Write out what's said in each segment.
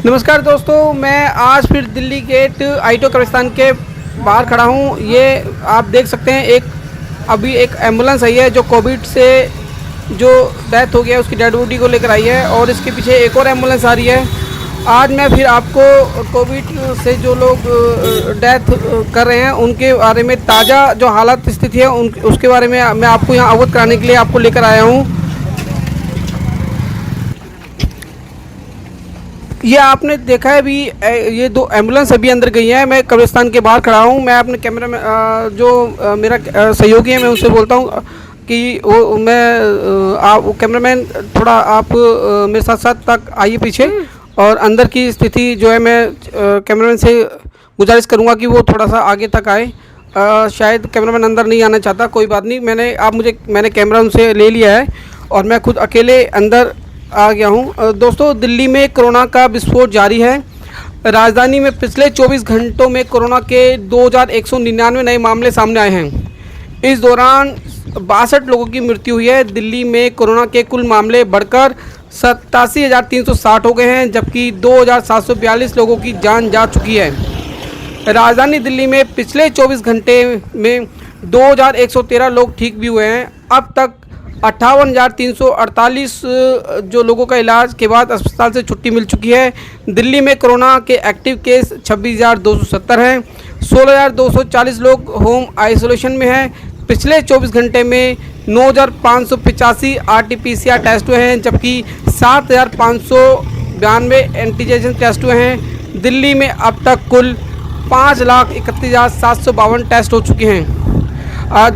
नमस्कार दोस्तों, मैं आज फिर दिल्ली गेट आईटो कब्रिस्तान के बाहर खड़ा हूँ। ये आप देख सकते हैं, अभी एक एम्बुलेंस आई है जो कोविड से जो डेथ हो गया उसकी डेड बॉडी को लेकर आई है, और इसके पीछे एक और एम्बुलेंस आ रही है। आज मैं फिर आपको कोविड से जो लोग डेथ कर रहे हैं उनके बारे में ताज़ा जो हालात स्थिति है उसके बारे में मैं आपको यहाँ अवगत कराने के लिए आपको लेकर आया हूँ। ये आपने देखा है अभी, ये दो एम्बुलेंस अभी अंदर गई हैं। मैं कब्रिस्तान के बाहर खड़ा हूँ। मैं अपने कैमरा में जो मेरा सहयोगी है मैं उनसे बोलता हूँ कि वो आप कैमरामैन थोड़ा आप मेरे साथ साथ तक आइए पीछे, और अंदर की स्थिति जो है मैं कैमरामैन से गुजारिश करूँगा कि वो थोड़ा सा आगे तक आए। शायद कैमरामैन अंदर नहीं आना चाहता, कोई बात नहीं। मैंने कैमरा उनसे ले लिया है और मैं खुद अकेले अंदर आ गया हूँ। दोस्तों, दिल्ली में कोरोना का विस्फोट जारी है। राजधानी में पिछले 24 घंटों में कोरोना के 2199 नए मामले सामने आए हैं। इस दौरान 62 लोगों की मृत्यु हुई है। दिल्ली में कोरोना के कुल मामले बढ़कर 87,360 हो गए हैं, जबकि 2,742 लोगों की जान जा चुकी है। राजधानी दिल्ली में पिछले 24 घंटे में 2,113 लोग ठीक भी हुए हैं। अब तक 58,348 जो लोगों का इलाज के बाद अस्पताल से छुट्टी मिल चुकी है। दिल्ली में कोरोना के एक्टिव केस 26,270 हैं। 16,240 लोग होम आइसोलेशन में हैं। पिछले 24 घंटे में 9,585 RT-PCR टेस्ट हुए हैं, जबकि 7,592 एंटीजन टेस्ट हुए हैं। दिल्ली में अब तक कुल 5,31,752 टेस्ट हो चुके हैं।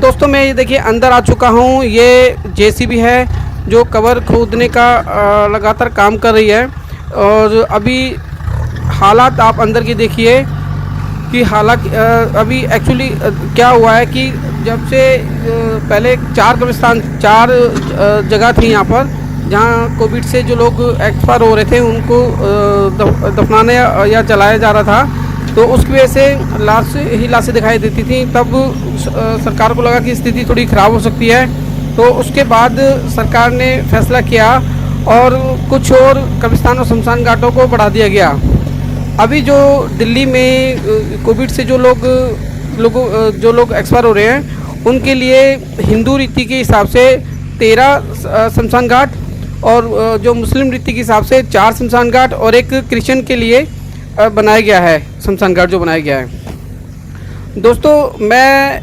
दोस्तों, मैं ये देखिए अंदर आ चुका हूँ। ये JCB है जो कवर खोदने का लगातार काम कर रही है, और अभी हालात आप अंदर की देखिए कि हालात अभी एक्चुअली क्या हुआ है कि जब से पहले 4 जगह थी यहाँ पर जहाँ कोविड से जो लोग एक्सपायर हो रहे थे उनको दफनाने या जलाया जा रहा था, तो उसकी वजह से लाशें दिखाई देती थी। तब सरकार को लगा कि स्थिति थोड़ी ख़राब हो सकती है, तो उसके बाद सरकार ने फैसला किया और कुछ और कब्रिस्तान और शमशान घाटों को बढ़ा दिया गया। अभी जो दिल्ली में कोविड से जो लोग एक्सपायर हो रहे हैं उनके लिए हिंदू रीति के हिसाब से 13 शमशान घाट, और जो मुस्लिम रीति के हिसाब से 4 शमशान घाट, और एक क्रिश्चियन के लिए बनाया गया है शमशान घाट जो बनाया गया है। दोस्तों, मैं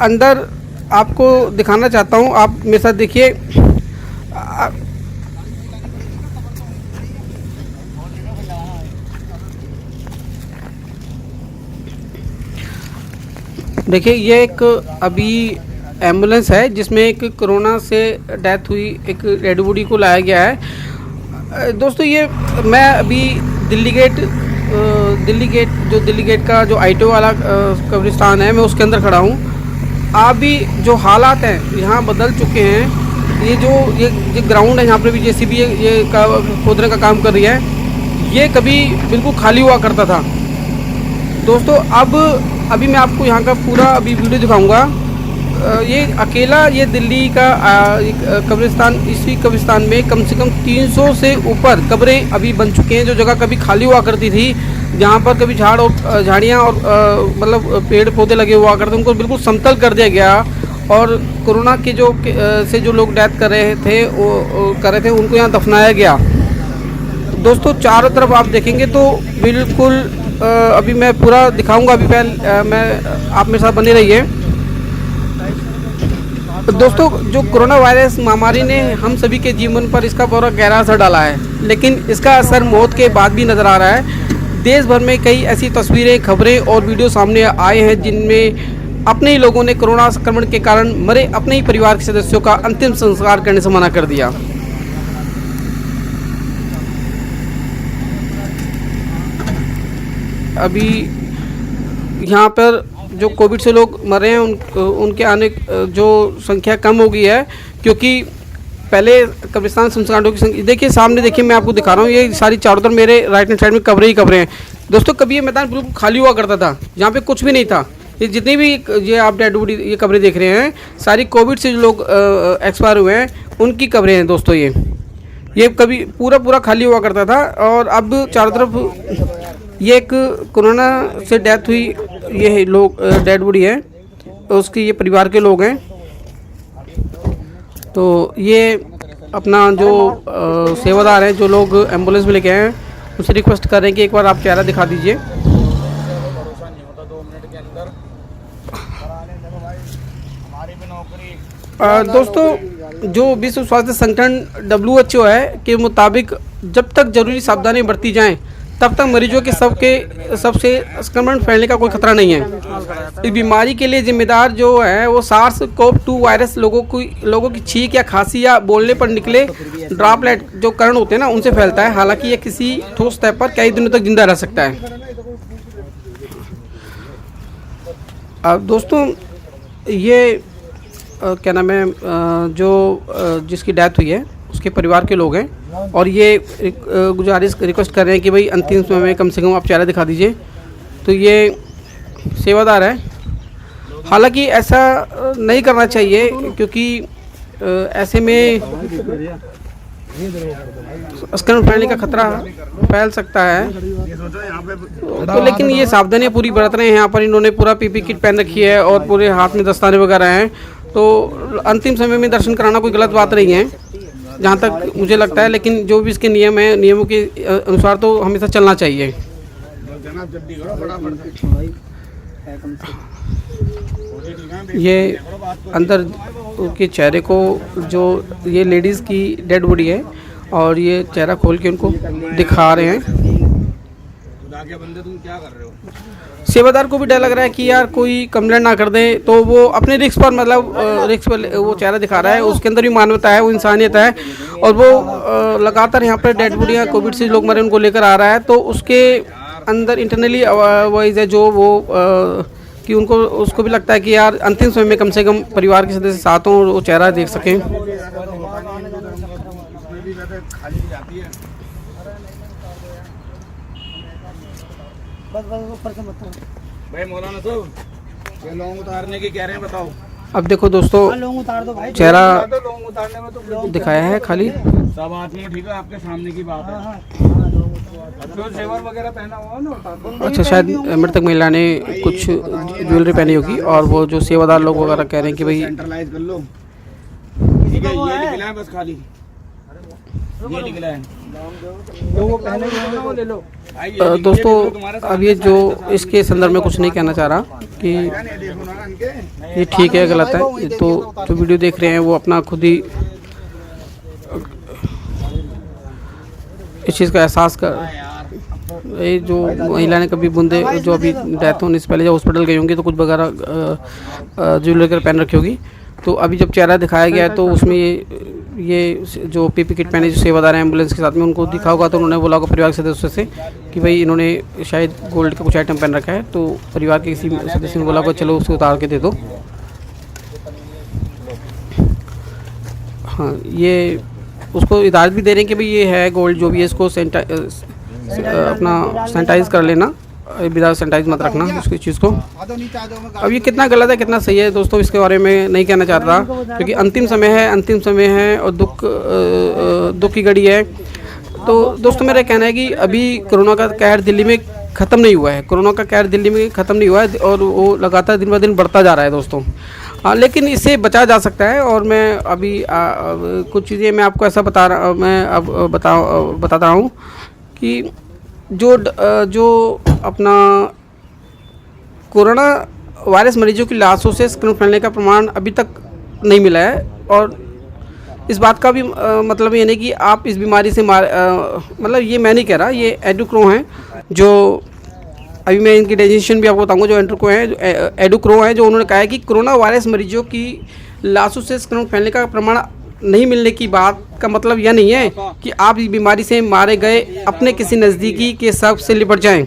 अंदर आपको दिखाना चाहता हूँ, आप मेरे साथ देखिए। देखिए, ये एक अभी एम्बुलेंस है जिसमें एक कोरोना से डेथ हुई एक डेड बॉडी को लाया गया है। दोस्तों, ये मैं अभी दिल्ली गेट का जो आईटो वाला कब्रिस्तान है मैं उसके अंदर खड़ा हूँ। अभी जो हालात हैं यहाँ बदल चुके हैं। ये ग्राउंड है, यहाँ पर भी JCB ये खोदने का काम कर रही है। ये कभी बिल्कुल खाली हुआ करता था। दोस्तों, अभी मैं आपको यहाँ का पूरा अभी वीडियो दिखाऊंगा। ये अकेला ये दिल्ली का कब्रिस्तान, इसी कब्रिस्तान में कम से कम 300 से ऊपर कब्रें अभी बन चुके हैं। जो जगह कभी खाली हुआ करती थी, जहाँ पर कभी झाड़ियाँ और मतलब पेड़ पौधे लगे हुआ करते, उनको बिल्कुल समतल कर दिया गया, और कोरोना के जो लोग डेथ कर रहे थे उनको यहाँ दफनाया गया। दोस्तों, चारों तरफ आप देखेंगे तो बिल्कुल अभी मैं पूरा दिखाऊंगा। अभी आप मेरे साथ बने रहिए। दोस्तों, जो कोरोना वायरस महामारी ने हम सभी के जीवन पर इसका बहुत गहरा असर डाला है, लेकिन इसका असर मौत के बाद भी नज़र आ रहा है। देश भर में कई ऐसी तस्वीरें, खबरें और वीडियो सामने आए हैं जिनमें अपने ही लोगों ने कोरोना संक्रमण के कारण मरे अपने ही परिवार के सदस्यों का अंतिम संस्कार करने से मना कर दिया। अभी यहाँ पर जो कोविड से लोग मरे हैं उनके आने जो संख्या कम हो गई है, क्योंकि पहले कब्रिस्तान शमशान की संख्या देखिए, सामने देखिए, मैं आपको दिखा रहा हूँ। ये सारी चारों तरफ मेरे राइट हैंड साइड में कब्रें ही कब्रें हैं। दोस्तों, कभी ये मैदान बिल्कुल खाली हुआ करता था, यहाँ पे कुछ भी नहीं था। ये जितनी भी ये आप डेड बॉडी ये कब्रें देख रहे हैं, सारी कोविड से जो लोग एक्सपायर हुए हैं उनकी कब्रें हैं। दोस्तों, ये ये कभी पूरा पूरा खाली हुआ करता था और अब चारों तरफ ये एक कोरोना से डेथ हुई ये लोग डेड बॉडी है, उसके ये परिवार के लोग हैं। तो ये अपना जो सेवादार हैं, जो लोग एम्बुलेंस में लेके आए हैं, उनसे रिक्वेस्ट कर रहे हैं कि एक बार आप चेहरा दिखा दीजिए। दोस्तों, जो विश्व स्वास्थ्य संगठन WHO है के मुताबिक जब तक जरूरी सावधानी बरती जाएं तब तक मरीजों के सबसे संक्रमण फैलने का कोई खतरा नहीं है। इस बीमारी के लिए जिम्मेदार जो है वो SARS-CoV-2 वायरस लोगों की छींक या खांसी या बोलने पर निकले ड्रॉपलेट जो कण होते हैं ना, उनसे फैलता है। हालांकि ये किसी ठोस सतह पर कई दिनों तक जिंदा रह सकता है। अब दोस्तों, ये क्या नाम है, जो जिसकी डेथ हुई है उसके परिवार के लोग हैं और ये गुजारिश रिक्वेस्ट कर रहे हैं कि भाई अंतिम समय में कम से कम आप चेहरा दिखा दीजिए। तो ये सेवादार है। हालांकि ऐसा नहीं करना चाहिए क्योंकि ऐसे में संक्रमण फैलने का खतरा फैल सकता है। तो लेकिन ये सावधानियां पूरी बरत रहे हैं। यहाँ पर इन्होंने पूरा PPE किट पहन रखी है और पूरे हाथ में दस्ताने वगैरह हैं। तो अंतिम समय में दर्शन कराना कोई गलत बात नहीं है जहाँ तक मुझे लगता है, लेकिन जो भी इसके नियम है, नियमों के अनुसार तो हमेशा चलना चाहिए। ये अंदर के चेहरे को, जो ये लेडीज़ की डेड बॉडी है और ये चेहरा खोल के उनको दिखा रहे हैं। सेवादार को भी डर लग रहा है कि यार कोई कंप्लेंट ना कर दे, तो वो अपने रिस्क पर, मतलब रिस्क पर वो चेहरा दिखा रहा है। उसके अंदर भी मानवता है, वो इंसानियत है और वो लगातार यहाँ पर डेड बॉडियाँ कोविड से लोग मरे उनको लेकर आ रहा है। तो उसके अंदर इंटरनली वॉइस है जो वो कि उनको उसको भी लगता है कि यार अंतिम समय में कम से कम परिवार के सदस्य साथ हों और वो चेहरा देख सकें। भाई मौलाना साहब, ये लोग उतारने की कह रहे हैं, बताओ। अब देखो दोस्तों, चेहरा दिखाया है खाली। सब आदमी ठीक है, आपके सामने की बात है। जेवर वगैरह पहना हुआ ना। अच्छा, शायद मृतक महिला ने कुछ ज्वेलरी पहनी होगी और वो जो सेवादार लोग वगैरह कह रहे हैं कि भाई सेंट्रलाइज कर लो। ठीक है, ये निकला है बस, खाली ये निकला है, तो वो पहले वो ले लो। दोस्तों, अब ये जो इसके संदर्भ में कुछ नहीं कहना चाह रहा कि ये ठीक है गलत है। ये तो जो वीडियो देख रहे हैं वो अपना खुद ही इस चीज़ का एहसास कर। ये जो महिला ने कभी बूंदे जो अभी डेथ होने से पहले जब हॉस्पिटल गई होंगी तो कुछ वगैरह ज्वेलरी पहन रखी होगी। तो अभी जब चेहरा दिखाया गया है तो उसमें ये जो PPE किट पहने जो सेवादार हैं एम्बुलेंस के साथ में, उनको दिखा होगा तो उन्होंने बोला होगा परिवार के सदस्य से कि भाई इन्होंने शायद गोल्ड का कुछ आइटम पहन रखा है। तो परिवार के किसी सदस्य ने बोला होगा चलो उसको उतार के दे दो। हाँ, ये उसको इजाज़त भी दे रहे हैं कि भाई ये है गोल्ड जो भी है, इसको अपना सैनिटाइज कर लेना, विदाउट सैनिटाइज मत रखना उसकी चीज़ को। अब ये कितना गलत है कितना सही है दोस्तों, इसके बारे में नहीं कहना चाहता क्योंकि अंतिम समय है और दुख की घड़ी है। तो दोस्तों, मेरा कहना है कि अभी कोरोना का कहर दिल्ली में ख़त्म नहीं हुआ है। कोरोना का कहर दिल्ली में ख़त्म नहीं हुआ है और वो लगातार दिन ब दिन बढ़ता जा रहा है दोस्तों। लेकिन इससे बचा जा सकता है और मैं अभी कुछ चीज़ें मैं आपको ऐसा बताता हूँ कि जो अपना कोरोना वायरस मरीजों की लाशों से संक्रमण फैलने का प्रमाण अभी तक नहीं मिला है। और इस बात का भी मतलब ये नहीं कि आप इस बीमारी से मतलब ये मैं नहीं कह रहा, ये एडुक्रो हैं जो अभी मैं इनकी डेजिनेशन भी आपको बताऊंगा। जो एडुक्रो हैं जो उन्होंने कहा है कि कोरोना वायरस मरीजों की लाशों से संक्रमण फैलने का प्रमाण नहीं मिलने की बात का मतलब यह नहीं है कि आप इस बीमारी से मारे गए अपने किसी नज़दीकी के शख्स से लिपट जाएं,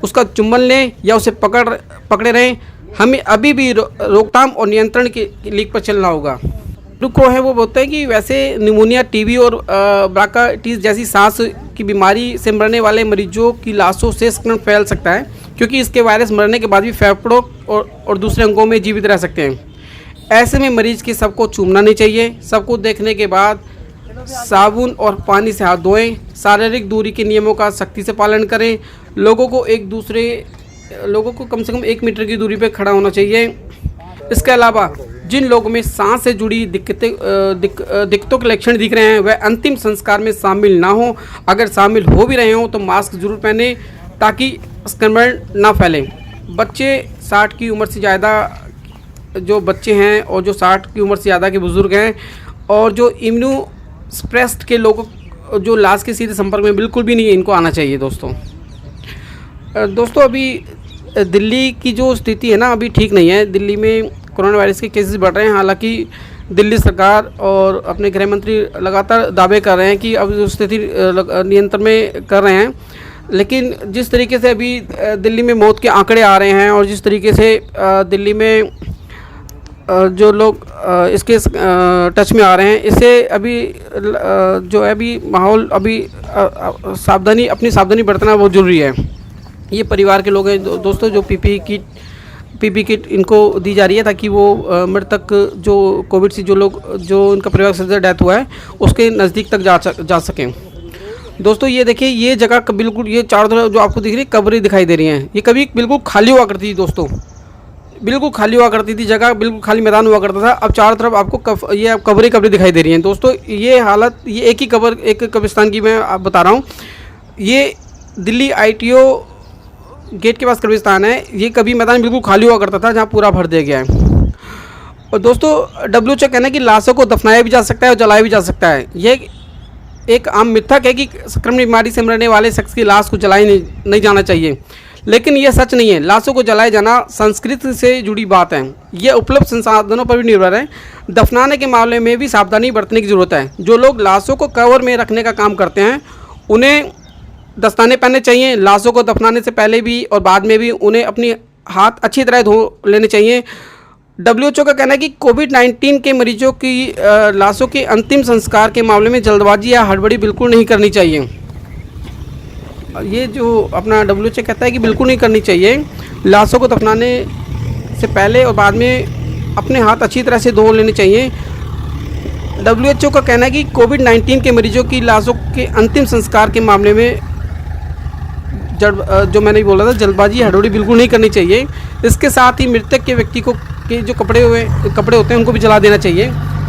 उसका चुम्बन लें या उसे पकड़े रहें। हमें अभी भी रोकथाम और नियंत्रण की लीक पर चलना होगा। रुको है वो बोलते हैं कि वैसे निमोनिया, टीबी और ब्रांकाइटिस जैसी सांस की बीमारी से मरने वाले मरीजों की लाशों से संक्रमण फैल सकता है क्योंकि इसके वायरस मरने के बाद भी फेफड़ों और दूसरे अंगों में जीवित रह सकते हैं। ऐसे में मरीज के सबको चूमना नहीं चाहिए। सबको देखने के बाद साबुन और पानी से हाथ धोएं, शारीरिक दूरी के नियमों का सख्ती से पालन करें, लोगों को कम से कम 1 मीटर की दूरी पर खड़ा होना चाहिए। इसके अलावा जिन लोगों में सांस से जुड़ी दिक्कतों के लक्षण दिख रहे हैं वह अंतिम संस्कार में शामिल ना हो। अगर शामिल हो भी रहे हों तो मास्क जरूर पहने ताकि संक्रमण ना फैले। बच्चे 60 की उम्र से ज़्यादा जो बच्चे हैं और जो 60 की उम्र से ज़्यादा के बुज़ुर्ग हैं और जो इम्यूनोसप्रेस्ड के लोगों जो लाश के सीधे संपर्क में बिल्कुल भी नहीं है, इनको आना चाहिए। दोस्तों अभी दिल्ली की जो स्थिति है ना, अभी ठीक नहीं है। दिल्ली में कोरोना वायरस के केसेस बढ़ रहे हैं। हालांकि दिल्ली सरकार और अपने गृह मंत्री लगातार दावे कर रहे हैं कि अब जो स्थिति नियंत्रण में कर रहे हैं, लेकिन जिस तरीके से अभी दिल्ली में मौत के आंकड़े आ रहे हैं और जिस तरीके से दिल्ली में जो लोग इसके टच में आ रहे हैं, इससे अभी जो है अभी माहौल अभी अपनी सावधानी बरतना बहुत ज़रूरी है। ये परिवार के लोग हैं दोस्तों, जो पीपी किट इनको दी जा रही है ताकि वो मृतक जो कोविड से जो इनका परिवार सदस्य डेथ हुआ है उसके नज़दीक तक जा सकें। दोस्तों ये देखिए, ये जगह बिल्कुल, ये चारों तरफ जो आपको दिख रही है कब्रें दिखाई दे रही हैं, ये कभी बिल्कुल खाली हुआ करती थी दोस्तों, बिल्कुल खाली हुआ करती थी जगह, बिल्कुल खाली मैदान हुआ करता था। अब चारों तरफ आपको ये कब्रें दिखाई दे रही हैं। दोस्तों ये हालत, ये एक ही कब्र, एक कब्रिस्तान की मैं आप बता रहा हूँ। ये दिल्ली ITO गेट के पास कब्रिस्तान है। ये कभी मैदान बिल्कुल खाली हुआ करता था जहाँ पूरा भर दिया गया है। और दोस्तों WHO कहना है कि लाशों को दफनाया भी जा सकता है और जलाया भी जा सकता है। ये एक आम मिथक है कि संक्रमण बीमारी से मरने वाले शख्स की लाश को जलाया नहीं जाना चाहिए, लेकिन यह सच नहीं है। लाशों को जलाया जाना संस्कृति से जुड़ी बात है। यह उपलब्ध संसाधनों पर भी निर्भर है। दफनाने के मामले में भी सावधानी बरतने की ज़रूरत है। जो लोग लाशों को कवर में रखने का काम करते हैं उन्हें दस्ताने पहनने चाहिए। लाशों को दफनाने से पहले भी और बाद में भी उन्हें अपनी हाथ अच्छी तरह धो लेने चाहिए। WHO का कहना है कि कोविड-19 के मरीजों की लाशों के अंतिम संस्कार के मामले में जल्दबाजी या हड़बड़ी बिल्कुल नहीं करनी चाहिए। ये जो अपना WHO कहता है कि बिल्कुल नहीं करनी चाहिए। लाशों को दफनाने से पहले और बाद में अपने हाथ अच्छी तरह से धो लेने चाहिए। WHO का कहना है कि कोविड-19 के मरीजों की लाशों के अंतिम संस्कार के मामले में जो मैंने बोला था, जल्दबाजी हड़बड़ी बिल्कुल नहीं करनी चाहिए। इसके साथ ही मृतक के व्यक्ति को के जो कपड़े होते हैं उनको भी जला देना चाहिए।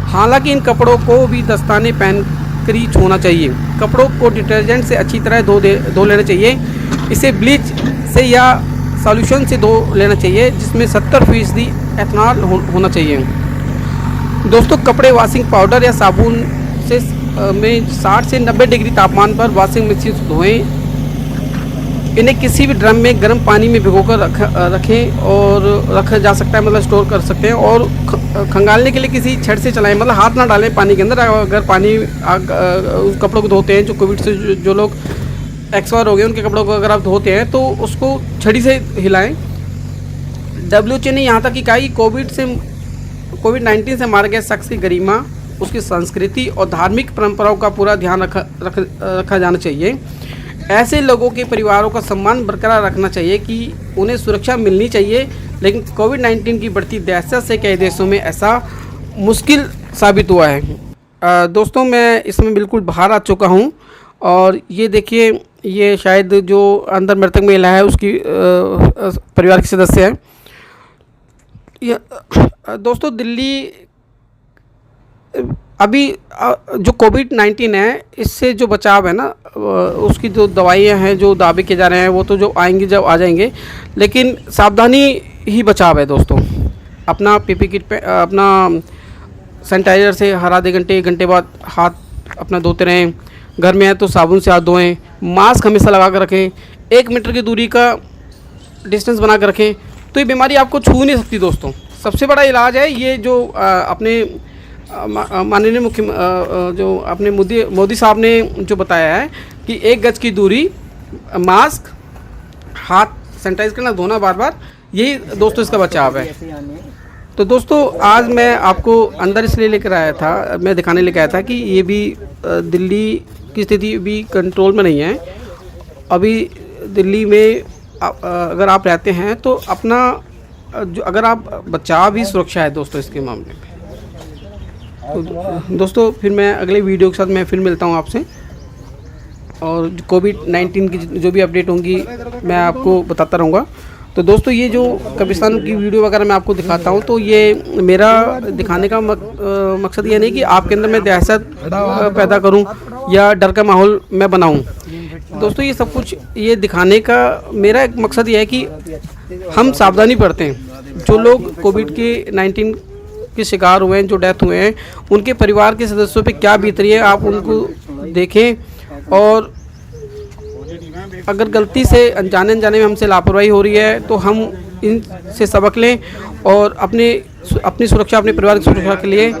हालांकि इन कपड़ों को भी दस्ताने पहन कर ही छूना चाहिए। कपड़ों को डिटर्जेंट से अच्छी तरह धो लेना चाहिए। इसे ब्लीच से या सॉल्यूशन से धो लेना चाहिए जिसमें 70% एथनॉल होना चाहिए। दोस्तों कपड़े वॉशिंग पाउडर या साबुन से में 60 से 90 डिग्री तापमान पर वॉशिंग मशीन से धोएं। इन्हें किसी भी ड्रम में गर्म पानी में भिगोकर रखें और रखा जा सकता है, मतलब स्टोर कर सकते हैं। और खंगालने के लिए किसी छड़ से चलाएं, मतलब हाथ ना डालें पानी के अंदर। अगर पानी उस कपड़ों को धोते हैं, जो कोविड से जो लोग एक्सपायर हो गए उनके कपड़ों को अगर आप धोते हैं तो उसको छड़ी से हिलाएं। WHO ने यहाँ तक कि कहा कि कोविड-19 से मारे गए शख्स की गरिमा, उसकी संस्कृति और धार्मिक परंपराओं का पूरा ध्यान रखा जाना चाहिए। ऐसे लोगों के परिवारों का सम्मान बरकरार रखना चाहिए कि उन्हें सुरक्षा मिलनी चाहिए। लेकिन कोविड-19 की बढ़ती दहशत से कई देशों में ऐसा मुश्किल साबित हुआ है। दोस्तों मैं इसमें बिल्कुल बाहर आ चुका हूँ और ये देखिए, ये शायद जो अंदर मृतक महिला है उसकी परिवार के सदस्य है। दोस्तों दिल्ली अभी जो कोविड-19 है इससे जो बचाव है ना, उसकी जो दवाइयाँ हैं जो दावे किए जा रहे हैं वो तो जो आएंगी जब आ जाएंगे, लेकिन सावधानी ही बचाव है दोस्तों। अपना पीपी किट पे अपना सैनिटाइज़र से हर आधे घंटे 1 घंटे बाद हाथ अपना धोते रहें। घर में है तो साबुन से हाथ धोएं। मास्क हमेशा लगा कर रखें। 1 मीटर की दूरी का डिस्टेंस बना कर रखें तो ये बीमारी आपको छू नहीं सकती दोस्तों। सबसे बड़ा इलाज है ये जो अपने माननीय जो अपने मोदी साहब ने जो बताया है कि 1 गज की दूरी, मास्क, हाथ सैनिटाइज करना, धोना बार बार, यही दोस्तों इसका बचाव है। तो दोस्तों आज मैं आपको अंदर इसलिए लेकर आया था, मैं दिखाने लेकर आया था कि ये भी दिल्ली की स्थिति भी कंट्रोल में नहीं है। अभी दिल्ली में अगर आप रहते हैं तो अपना जो अगर आप बचाव भी सुरक्षा है दोस्तों इसके मामले में। तो दोस्तों फिर मैं अगले वीडियो के साथ मैं फिर मिलता हूँ आपसे, और कोविड-19 की जो भी अपडेट होंगी मैं आपको बताता रहूँगा। तो दोस्तों ये जो कब्रिस्तान की वीडियो वगैरह मैं आपको दिखाता हूँ, तो ये मेरा दिखाने का मकसद ये नहीं कि आपके अंदर मैं दहशत पैदा करूँ या डर का माहौल मैं बनाऊँ। दोस्तों ये सब कुछ ये दिखाने का मेरा एक मकसद ये है कि हम सावधानी बरतें। जो लोग कोविड-19 के शिकार हुए हैं, जो डेथ हुए हैं, उनके परिवार के सदस्यों पे क्या बीत रही है आप उनको देखें, और अगर गलती से अनजाने में हमसे लापरवाही हो रही है तो हम इनसे सबक लें और अपनी सुरक्षा, अपने परिवार की सुरक्षा के लिए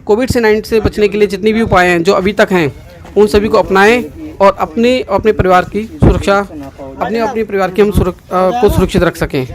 कोविड-19 से बचने के लिए जितनी भी उपाय हैं जो अभी तक हैं उन सभी को अपनाएं, और अपने परिवार की सुरक्षा, अपने परिवार की हम को सुरक्षित रख सकें।